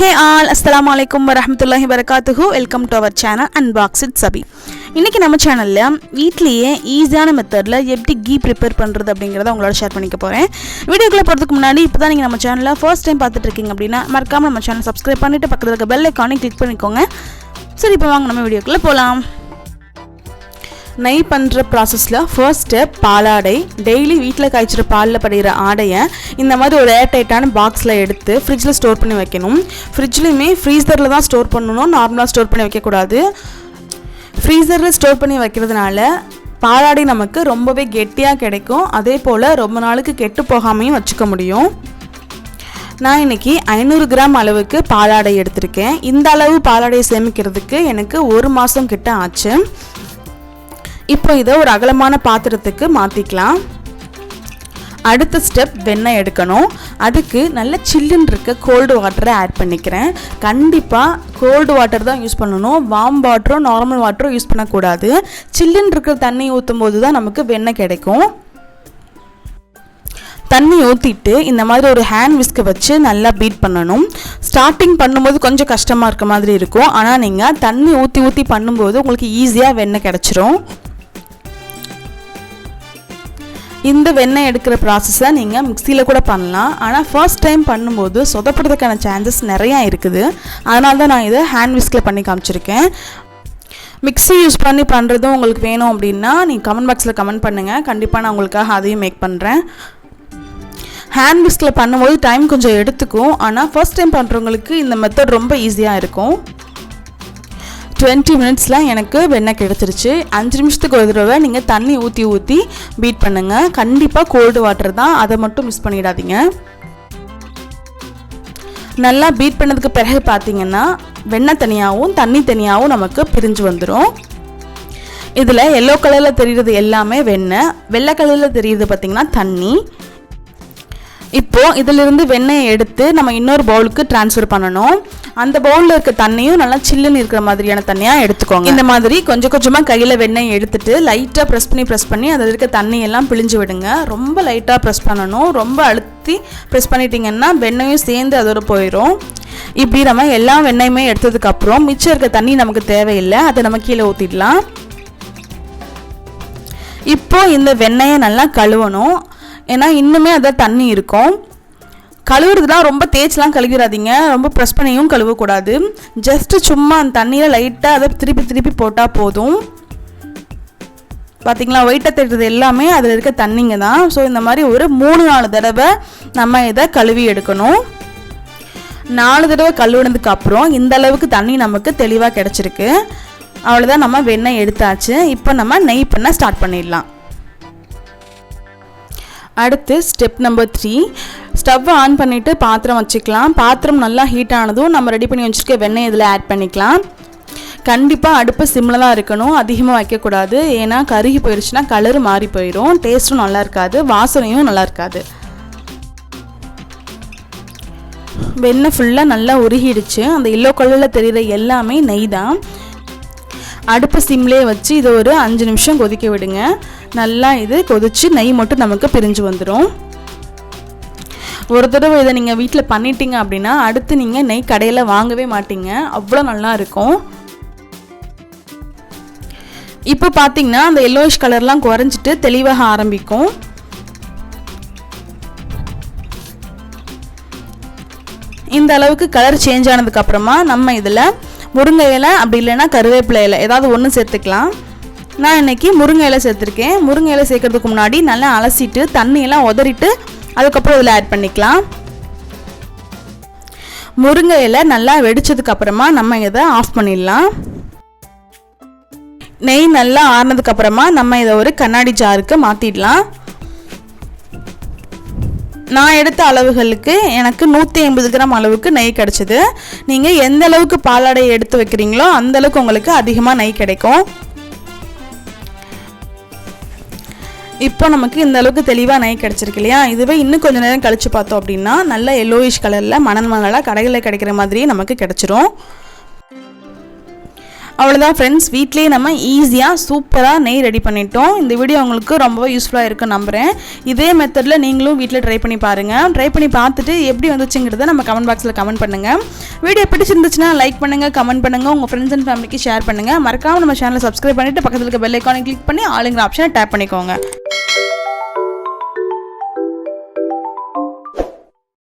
Hey all, assalamu alaikum warahmatullahi wabarakatuh. Welcome to our channel Unbox with Sabi. இன்னைக்கு நம்ம சேனல்ல வீட்லயே ஈஸியான மெத்தட்ல எப்படி கீ ப்ரிப்பேர் பண்றது அப்படிங்கறத உங்களோட ஷேர் பண்ணிக்க போறேன். வீடியோக்குள்ள போறதுக்கு முன்னாடி இப்போதான் நீங்க நம்ம சேனலை ஃபர்ஸ்ட் டைம் பார்த்துட்டு இருக்கீங்க அப்படினா மறக்காம நம்ம சேனலை சப்ஸ்கிரைப் பண்ணிட்டு பக்கத்துல இருக்க பெல் ஐகானை கிளிக் பண்ணிக்கோங்க. சரி இப்போ வாங்க நம்ம வீடியோக்குள்ள போலாம். நெய் பண்ணுற ப்ராசஸில் ஃபர்ஸ்ட் ஸ்டெப் பாலாடை. டெய்லி வீட்டில் காய்ச்சிற பாலில் படிகிற ஆடையை இந்த மாதிரி ஒரு ஏர் டைட்டான பாக்ஸில் எடுத்து ஃப்ரிட்ஜில் ஸ்டோர் பண்ணி வைக்கணும். ஃப்ரிட்ஜ்லையுமே ஃப்ரீசரில் தான் ஸ்டோர் பண்ணணும், நார்மலாக ஸ்டோர் பண்ணி வைக்கக்கூடாது. ஃப்ரீசரில் ஸ்டோர் பண்ணி வைக்கிறதுனால பாலாடை நமக்கு ரொம்பவே கெட்டியாக கிடைக்கும். அதே போல் ரொம்ப நாளுக்கு கெட்டு போகாமையும் வச்சுக்க முடியும். நான் இன்றைக்கி 500 கிராம் அளவுக்கு பாலாடை எடுத்திருக்கேன். இந்த அளவு பாலாடையை சேமிக்கிறதுக்கு எனக்கு 1 மாதம் கிட்ட ஆச்சு. இப்போ இதை ஒரு அகலமான பாத்திரத்துக்கு மாற்றிக்கலாம். அடுத்த ஸ்டெப் வெண்ணெய் எடுக்கணும். அதுக்கு நல்ல சில்லுன்னு இருக்க கோல்டு வாட்டரை ஆட் பண்ணிக்கிறேன். கண்டிப்பாக கோல்டு வாட்டர் தான் யூஸ் பண்ணணும். வார்ம் வாட்டரோ நார்மல் வாட்டரோ யூஸ் பண்ணக்கூடாது. சில்லுன்னு இருக்கிற தண்ணி ஊற்றும் போது தான் நமக்கு வெண்ணெய் கிடைக்கும். தண்ணி ஊற்றிட்டு இந்த மாதிரி ஒரு ஹேண்ட் விஸ்கை வச்சு நல்லா பீட் பண்ணணும். ஸ்டார்டிங் பண்ணும்போது கொஞ்சம் கஷ்டமாக இருக்க மாதிரி இருக்கும். ஆனால் நீங்கள் தண்ணி ஊற்றி பண்ணும்போது உங்களுக்கு ஈஸியாக வெண்ணெய் கிடச்சிரும். இந்த வெண்ணெய் எடுக்கிற ப்ராசஸை நீங்கள் மிக்சியில் கூட பண்ணலாம். ஆனால் ஃபர்ஸ்ட் டைம் பண்ணும்போது சொதப்படுறதுக்கான சான்சஸ் நிறையா இருக்குது. அதனால தான் நான் இதை ஹேண்ட் விஸ்கில் பண்ணி காமிச்சிருக்கேன். மிக்ஸி யூஸ் பண்ணி பண்ணுறதும் உங்களுக்கு வேணும் அப்படின்னா நீங்கள் கமெண்ட் பாக்ஸில் கமெண்ட் பண்ணுங்கள். கண்டிப்பாக நான் உங்களுக்காக அதையும் மேக் பண்ணுறேன். ஹேண்ட் விஸ்கில் பண்ணும்போது டைம் கொஞ்சம் எடுத்துக்கும். ஆனால் ஃபர்ஸ்ட் டைம் பண்ணுறவங்களுக்கு இந்த மெத்தட் ரொம்ப ஈஸியாக இருக்கும். 20 மினிட்ஸில் எனக்கு வெண்ணெய் கிடச்சிருச்சு. 5 நிமிஷத்துக்கு ஒரு தடவை நீங்கள் தண்ணி ஊற்றி பீட் பண்ணுங்கள். கண்டிப்பாக கோல்டு வாட்டர் தான், அதை மட்டும் மிஸ் பண்ணிடாதீங்க. நல்லா பீட் பண்ணதுக்கு பிறகு பார்த்தீங்கன்னா வெண்ணெய் தனியாகவும் தண்ணி தனியாகவும் நமக்கு பிரிஞ்சு வந்துடும். இதில் எல்லோ கலரில் தெரிகிறது எல்லாமே வெண்ணெய், வெள்ளை கலரில் தெரிகிறது பார்த்திங்கன்னா தண்ணி. இப்போது இதிலிருந்து வெண்ணெயை எடுத்து நம்ம இன்னொரு பவுலுக்கு ட்ரான்ஸ்ஃபர் பண்ணணும். அந்த பவுலில் இருக்க தண்ணியும் நல்லா சில்லுன்னு இருக்கிற மாதிரியான தண்ணியாக எடுத்துக்கோங்க. இந்த மாதிரி கொஞ்சம் கொஞ்சமாக கையில் வெண்ணெய் எடுத்துட்டு லைட்டாக ப்ரெஸ் பண்ணி அதில் இருக்க தண்ணியெல்லாம் பிழிஞ்சு விடுங்க. ரொம்ப லைட்டாக ப்ரெஸ் பண்ணணும். ரொம்ப அழுத்தி ப்ரெஸ் பண்ணிட்டீங்கன்னா வெண்ணெயும் சேர்ந்து அதோட போயிடும். இப்படி நம்ம எல்லா வெண்ணெயுமே எடுத்ததுக்கப்புறம் மிச்சம் இருக்க தண்ணி நமக்கு தேவையில்லை, அதை நம்ம கீழே ஊற்றிடலாம். இப்போது இந்த வெண்ணெயை நல்லா கழுவணும். ஏன்னா இன்னுமே அதில் தண்ணி இருக்கும். கழுவுறதுலாம் ரொம்ப தேய்ச்சலாம் கழுவிடாதீங்க, ரொம்ப ப்ரெஸ் பண்ணியும் கழுவக்கூடாது. ஜஸ்ட்டு சும்மா அந்த தண்ணியில் லைட்டாக அதை திருப்பி போட்டால் போதும். பார்த்திங்களா, ஒயிட்டாக தெரிகிறது எல்லாமே அதில் இருக்க தண்ணிங்க தான். ஸோ இந்த மாதிரி ஒரு 3-4 தடவை நம்ம இதை கழுவி எடுக்கணும். 4 தடவை கழுவுனதுக்கு அப்புறம் இந்த அளவுக்கு தண்ணி நமக்கு தெளிவாக கிடச்சிருக்கு. அவ்வளோதான், நம்ம வெண்ணெய் எடுத்தாச்சு. இப்போ நம்ம நெய் பண்ண ஸ்டார்ட் பண்ணிடலாம். அடுத்து ஸ்டெப் நம்பர் 3, ஸ்டவ்வை ஆன் பண்ணிவிட்டு பாத்திரம் வச்சுக்கலாம். பாத்திரம் நல்லா ஹீட் ஆனதும் நம்ம ரெடி பண்ணி வச்சுருக்க வெண்ணெய் இதில் ஆட் பண்ணிக்கலாம். கண்டிப்பாக அடுப்பு சிம்மில் தான் இருக்கணும், அதிகமாக வைக்கக்கூடாது. ஏன்னா கருகி போயிடுச்சுன்னா கலர் மாறி போயிடும், டேஸ்ட்டும் நல்லா இருக்காது, வாசனையும் நல்லா இருக்காது. வெண்ணெய் ஃபுல்லாக நல்லா உருகிடுச்சு. அந்த எல்லோ கலரில் தெரிகிற எல்லாமே நெய் தான். அடுப்பு சிம்லேயே வச்சு இதை ஒரு 5 நிமிஷம் கொதிக்க விடுங்க. நல்லா இது கொதிச்சு நெய் மட்டும் நமக்கு பிரிஞ்சு வந்துடும். ஒரு தடவை இதை நீங்கள் வீட்டில் பண்ணிட்டீங்க அப்படின்னா அடுத்து நீங்கள் நெய் கடையில் வாங்கவே மாட்டீங்க, அவ்வளோ நல்லா இருக்கும். இப்போ பார்த்தீங்கன்னா அந்த எல்லோயிஷ் கலர்லாம் குறைஞ்சிட்டு தெளிவாக ஆரம்பிக்கும். இந்த அளவுக்கு கலர் சேஞ்ச் ஆனதுக்கப்புறமா நம்ம இதில் முருங்கை இலை அப்படி இல்லைன்னா கருவேப்பிலை இலை ஏதாவது ஒன்று சேர்த்துக்கலாம். நான் இன்றைக்கி முருங்கை இலை சேர்த்துருக்கேன். முருங்கை இலை சேர்க்கறதுக்கு முன்னாடி நல்லா அலசிட்டு தண்ணியெல்லாம் உதறிட்டு அதுக்கப்புறம் இதில் ஆட் பண்ணிக்கலாம். முருங்கை இலை நல்லா வெடிச்சதுக்கப்புறமா நம்ம இதை ஆஃப் பண்ணிடலாம். நெய் நல்லா ஆறினதுக்கப்புறமா நம்ம இதை ஒரு கண்ணாடி ஜாருக்கு மாற்றிடலாம். நான் எடுத்த அளவுகளுக்கு எனக்கு 150 கிராம் அளவுக்கு நெய் கிடச்சிது. நீங்கள் எந்த அளவுக்கு பாலாடையை எடுத்து வைக்கிறீங்களோ அந்தளவுக்கு உங்களுக்கு அதிகமாக நெய் கிடைக்கும். இப்போ நமக்கு இந்த அளவுக்கு தெளிவாக நெய் கிடச்சிருக்கு இல்லையா. இதுவே இன்னும் கொஞ்சம் நேரம் கழித்து பார்த்தோம் அப்படின்னா நல்ல எல்லோயிஷ் கலரில் மணலாக கடைகளில் கிடைக்கிற மாதிரியே நமக்கு கிடச்சிரும். அவ்வளோதான் ஃப்ரெண்ட்ஸ், வீட்லேயே நம்ம ஈஸியாக சூப்பராக நெய் ரெடி பண்ணிட்டோம். இந்த வீடியோ உங்களுக்கு ரொம்ப யூஸ்ஃபுல்லாக இருக்குன்னு நம்புகிறேன். இதே மெத்தடில் நீங்களும் வீட்டில் ட்ரை பண்ணி பாருங்கள். ட்ரை பண்ணி பார்த்துட்டு எப்படி வந்துச்சுங்கிறத நம்ம கமெண்ட் பாக்ஸில் கமெண்ட் பண்ணுங்கள். வீடியோ பிடிச்சிருந்துச்சுன்னா லைக் பண்ணுங்கள், கமெண்ட் பண்ணுங்கள், உங்கள் ஃப்ரெண்ட்ஸ் அண்ட் ஃபேமிலிக்கு ஷேர் பண்ணுங்கள். மறக்காமல் நம்ம சேனலை சப்ஸ்கிரைப் பண்ணிவிட்டு பக்கத்தில் இருக்க பெல் ஐக்கானை கிளிக் பண்ணி ஆளுங்கிற ஆப்ஷனை டேப் பண்ணிக்கோங்க.